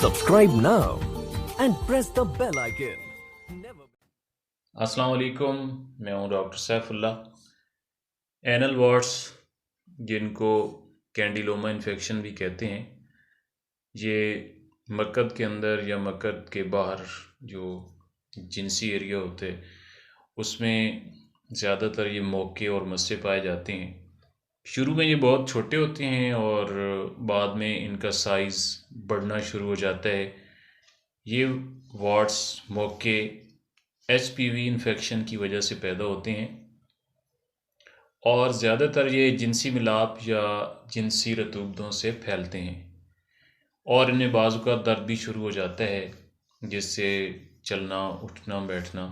Subscribe now and press the bell icon. Never. अस्सलाम वालेकुम। मैं हूं डॉक्टर सैफुल्लाह। एनल वार्ड्स, जिनको कैंडिलोमा इन्फेक्शन भी कहते हैं, ये मकद के अंदर या मकद के बाहर जो जिनसी एरिया होते हैं उसमें ज़्यादातर ये मौके और मस्से पाए जाते हैं। शुरू में ये बहुत छोटे होते हैं और बाद में इनका साइज़ बढ़ना शुरू हो जाता है। ये वार्ड्स मौके HPV इन्फेक्शन की वजह से पैदा होते हैं और ज़्यादातर ये जिनसी मिलाप या जिनसी रतूबतों से फैलते हैं और इनमें बाज़ का दर्द भी शुरू हो जाता है, जिससे चलना उठना बैठना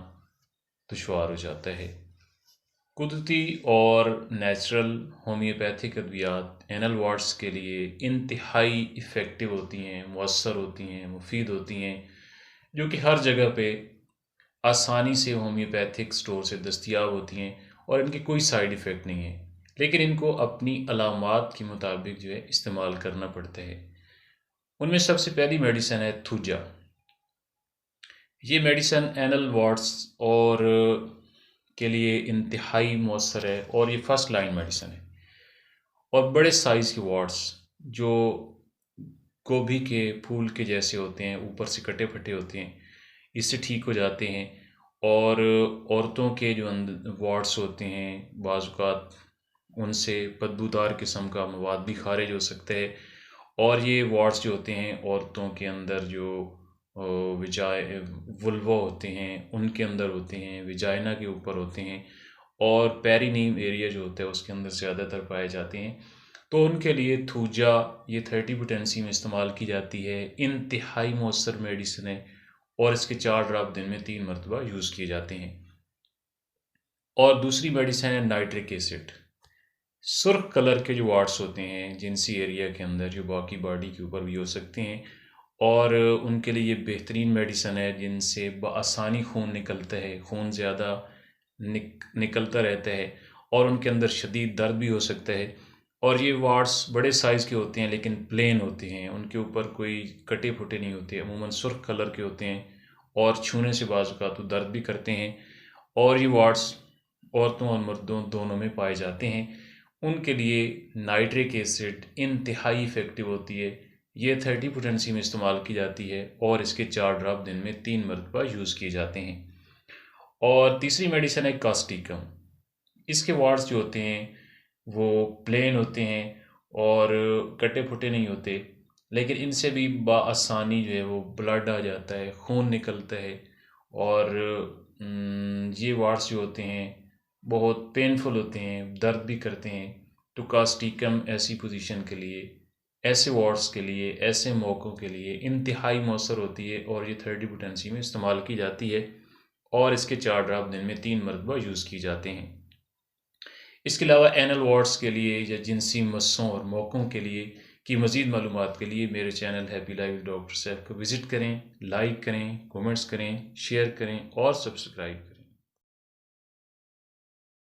दुश्वार हो जाता है। कुदरती और नेचुरल होम्योपैथिक अद्वियात एनल वार्ड्स के लिए इंतहाई इफ़ेक्टिव होती हैं, मौसर होती हैं, मुफीद होती हैं, जो कि हर जगह पे आसानी से होम्योपैथिक स्टोर से दस्तयाब होती हैं और इनके कोई साइड इफ़ेक्ट नहीं है, लेकिन इनको अपनी अलामात के मुताबिक जो है इस्तेमाल करना पड़ता है। उनमें सबसे पहली मेडिसिन है थूजा। ये मेडिसिन एनल वार्ड्स और के लिए इंतहाई मौसर है और ये फर्स्ट लाइन मेडिसिन है। और बड़े साइज़ के वार्ड्स जो गोभी के फूल के जैसे होते हैं, ऊपर से कटे फटे होते हैं, इससे ठीक हो जाते हैं। और औरतों के जो वार्ड्स होते हैं, बाज़ात उनसे बदबूदार किस्म का मवाद भी खारिज हो सकता है। और ये वार्ड्स जो होते हैं औरतों के अंदर जो वुल्वा होते हैं उनके अंदर होते हैं, विजाइना के ऊपर होते हैं और पेरिनीम एरिया जो होता है उसके अंदर ज़्यादातर पाए जाते हैं। तो उनके लिए थूजा ये 30 पोटेंसी में इस्तेमाल की जाती है। इंतहाई मौसर मेडिसिन है और इसके 4 ड्राप दिन में 3 मरतबा यूज़ किए जाते हैं। और दूसरी मेडिसिन है नाइट्रिक एसिड। सुर्ख कलर के जो वार्ड्स होते हैं जिनसी एरिया के अंदर, जो बाकी बॉडी के ऊपर भी हो सकते हैं, और उनके लिए ये बेहतरीन मेडिसिन है जिनसे बआसानी खून निकलता है, खून ज़्यादा निकलता रहता है और उनके अंदर शदीद दर्द भी हो सकता है। और ये वार्ड्स बड़े साइज़ के होते हैं लेकिन प्लेन होते हैं, उनके ऊपर कोई कटे फुटे नहीं होते, अमूमन सुर्ख कलर के होते हैं और छूने से बाज़ औक़ात तो दर्द भी करते हैं। और ये वार्ड्स औरतों और मर्दों दोनों में पाए जाते हैं। उनके लिए नाइट्रिक एसिड इंतहाई इफ़ेक्टिव होती है। ये 30 पोटेंसी में इस्तेमाल की जाती है और इसके 4 ड्राप दिन में 3 मरतबा यूज़ किए जाते हैं। और तीसरी मेडिसिन है कास्टिकम। इसके वार्ड्स जो होते हैं वो प्लेन होते हैं और कटे फुटे नहीं होते, लेकिन इनसे भी बआसानी जो है वो ब्लड आ जाता है, खून निकलता है। और ये वार्ड्स जो होते हैं बहुत पेनफुल होते हैं, दर्द भी करते हैं। तो कास्टिकम ऐसी पोजीशन के लिए, ऐसे वार्ड्स के लिए, ऐसे मौक़ों के लिए इंतहाई मौसर होती है और ये 30 पोटेंसी में इस्तेमाल की जाती है और इसके 4 ड्राप दिन में 3 मरतबा यूज़ किए जाते हैं। इसके अलावा एनल वार्ड्स के लिए या जिनसी मस्सों और मौक़ों के लिए की मज़ीद मालूमात के लिए मेरे channel happy life doctor Saif को विज़िट करें, लाइक करें, कमेंट्स करें, शेयर करें और सब्सक्राइब करें।